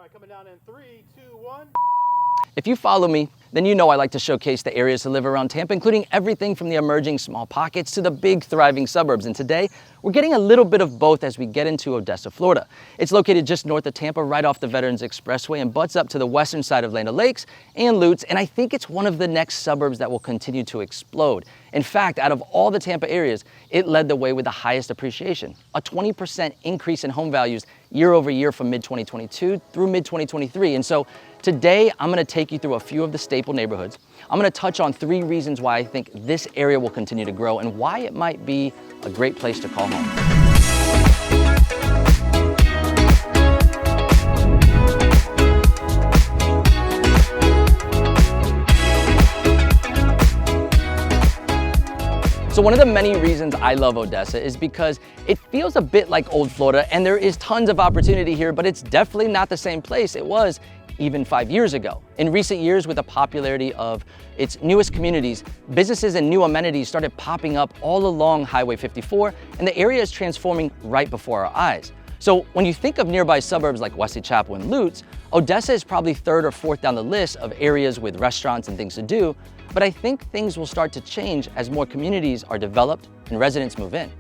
right, coming down in 3, 2, 1. If you follow me, then you know I like to showcase the areas to live around Tampa, including everything from the emerging small pockets to the big thriving suburbs. And today, we're getting a little bit of both as we get into Odessa, Florida. It's located just north of Tampa, right off the Veterans Expressway, and butts up to the western side of Land O'Lakes and Lutz. And I think it's one of the next suburbs that will continue to explode. In fact, out of all the Tampa areas, it led the way with the highest appreciation, a 20% increase in home values year over year from mid-2022 through mid-2023. And so today, I'm gonna take you through a few of the staple neighborhoods. I'm gonna touch on 3 reasons why I think this area will continue to grow and why it might be a great place to call home. So one of the many reasons I love Odessa is because it feels a bit like old Florida, and there is tons of opportunity here, but it's definitely not the same place it was even 5 years ago. In recent years, with the popularity of its newest communities, businesses and new amenities started popping up all along Highway 54, and the area is transforming right before our eyes. So when you think of nearby suburbs like Wesley Chapel and Lutz, Odessa is probably 3rd or 4th down the list of areas with restaurants and things to do, but I think things will start to change as more communities are developed and residents move in.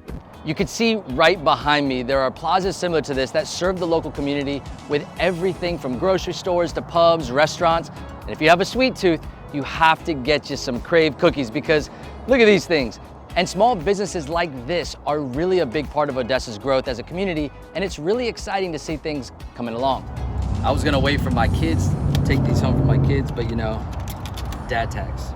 You can see right behind me, there are plazas similar to this that serve the local community with everything from grocery stores to pubs, restaurants. And if you have a sweet tooth, you have to get you some Crave cookies because look at these things. And small businesses like this are really a big part of Odessa's growth as a community, and it's really exciting to see things coming along. I was gonna wait for my kids, take these home for my kids, but you know, dad tax.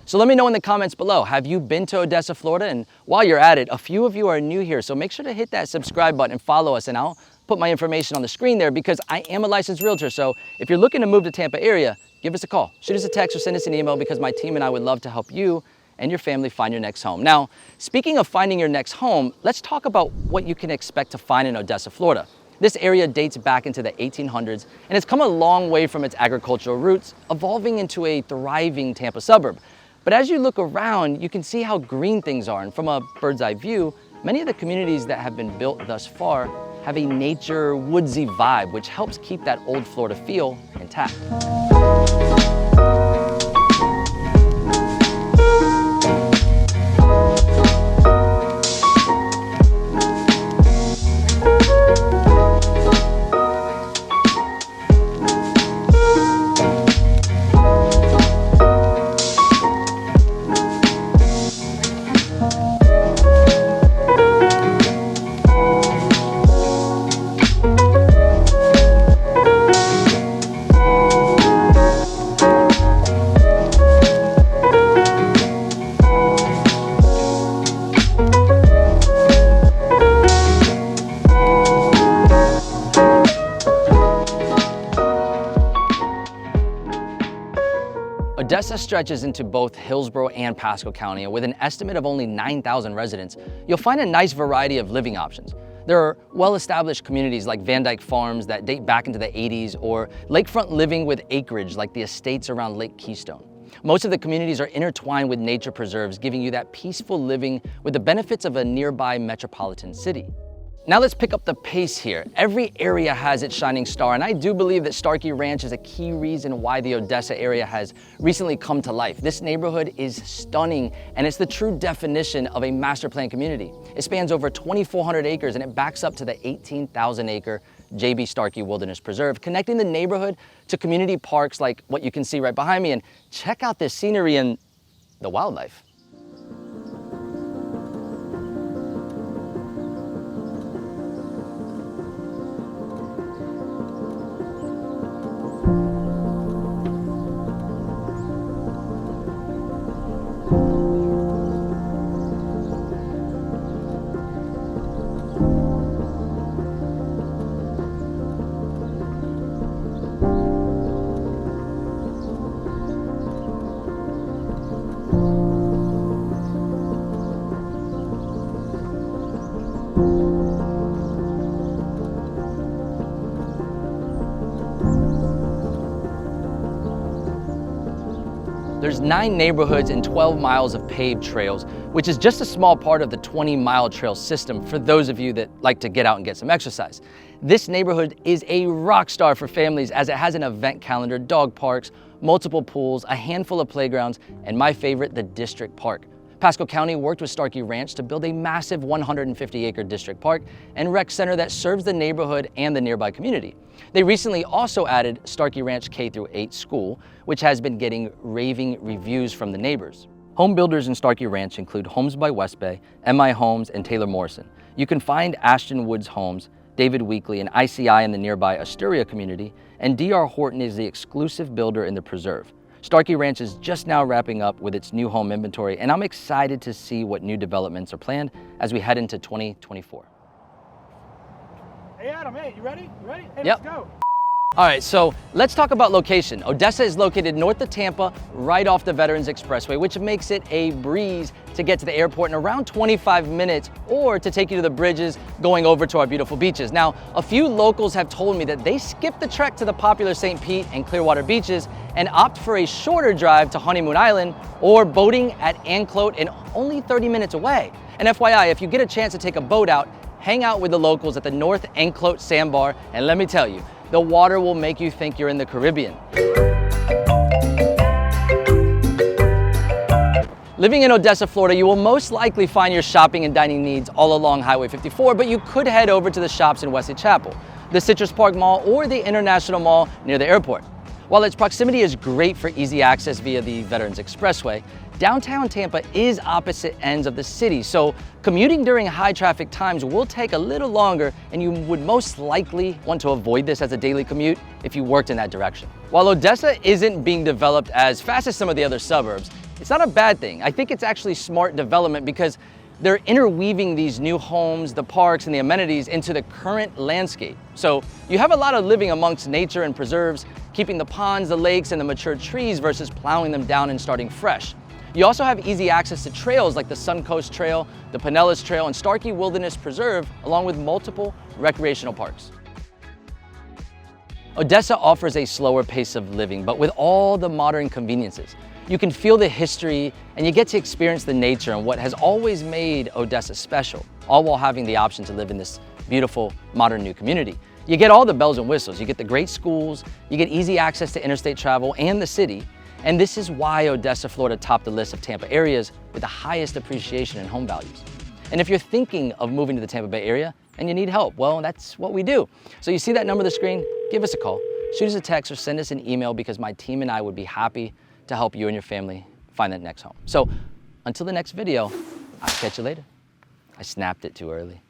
So let me know in the comments below, have you been to Odessa, Florida? And while you're at it, a few of you are new here, so make sure to hit that subscribe button and follow us, and I'll put my information on the screen there because I am a licensed realtor. So if you're looking to move to Tampa area, give us a call, shoot us a text, or send us an email because my team and I would love to help you and your family find your next home. Now, speaking of finding your next home, let's talk about what you can expect to find in Odessa, Florida. This area dates back into the 1800s and has come a long way from its agricultural roots, evolving into a thriving Tampa suburb. But as you look around, you can see how green things are. And from a bird's eye view, many of the communities that have been built thus far have a nature, woodsy vibe, which helps keep that old Florida feel intact. Odessa stretches into both Hillsborough and Pasco County, and with an estimate of only 9,000 residents, you'll find a nice variety of living options. There are well-established communities like Van Dyke Farms that date back into the 80s, or lakefront living with acreage like the estates around Lake Keystone. Most of the communities are intertwined with nature preserves, giving you that peaceful living with the benefits of a nearby metropolitan city. Now let's pick up the pace here. Every area has its shining star, and I do believe that Starkey Ranch is a key reason why the Odessa area has recently come to life. This neighborhood is stunning, and it's the true definition of a master plan community. It spans over 2,400 acres, and it backs up to the 18,000 acre J.B. Starkey Wilderness Preserve, connecting the neighborhood to community parks like what you can see right behind me. And check out this scenery and the wildlife. There's 9 neighborhoods and 12 miles of paved trails, which is just a small part of the 20-mile trail system for those of you that like to get out and get some exercise. This neighborhood is a rock star for families as it has an event calendar, dog parks, multiple pools, a handful of playgrounds, and my favorite, the District Park. Pasco County worked with Starkey Ranch to build a massive 150-acre district park and rec center that serves the neighborhood and the nearby community. They recently also added Starkey Ranch K-8 school, which has been getting raving reviews from the neighbors. Home builders in Starkey Ranch include Homes by West Bay, MI Homes, and Taylor Morrison. You can find Ashton Woods Homes, David Weekley, and ICI in the nearby Astoria community, and D.R. Horton is the exclusive builder in the preserve. Starkey Ranch is just now wrapping up with its new home inventory, and I'm excited to see what new developments are planned as we head into 2024. Hey Adam, hey, you ready? You ready? Hey, Yep. Let's go. All right, so let's talk about location. Odessa is located north of Tampa, right off the Veterans Expressway, which makes it a breeze to get to the airport in around 25 minutes or to take you to the bridges going over to our beautiful beaches. Now, a few locals have told me that they skip the trek to the popular St. Pete and Clearwater beaches and opt for a shorter drive to Honeymoon Island or boating at Anclote and only 30 minutes away. And FYI, if you get a chance to take a boat out, hang out with the locals at the North Anclote Sandbar, and let me tell you, the water will make you think you're in the Caribbean. Living in Odessa, Florida, you will most likely find your shopping and dining needs all along Highway 54, but you could head over to the shops in Wesley Chapel, the Citrus Park Mall, or the International Mall near the airport. While its proximity is great for easy access via the Veterans Expressway, downtown Tampa is opposite ends of the city, so commuting during high traffic times will take a little longer, and you would most likely want to avoid this as a daily commute if you worked in that direction. While Odessa isn't being developed as fast as some of the other suburbs, it's not a bad thing. I think it's actually smart development because they're interweaving these new homes, the parks, and the amenities into the current landscape. So you have a lot of living amongst nature and preserves, keeping the ponds, the lakes, and the mature trees versus plowing them down and starting fresh. You also have easy access to trails like the Suncoast Trail, the Pinellas Trail, and Starkey Wilderness Preserve, along with multiple recreational parks. Odessa offers a slower pace of living, but with all the modern conveniences. You can feel the history and you get to experience the nature and what has always made Odessa special, all while having the option to live in this beautiful, modern new community. You get all the bells and whistles. You get the great schools, you get easy access to interstate travel and the city, and this is why Odessa, Florida topped the list of Tampa areas with the highest appreciation in home values. And if you're thinking of moving to the Tampa Bay area and you need help, well, that's what we do. So you see that number on the screen? Give us a call, shoot us a text, or send us an email because my team and I would be happy to help you and your family find that next home. So until the next video, I'll catch you later. I snapped it too early.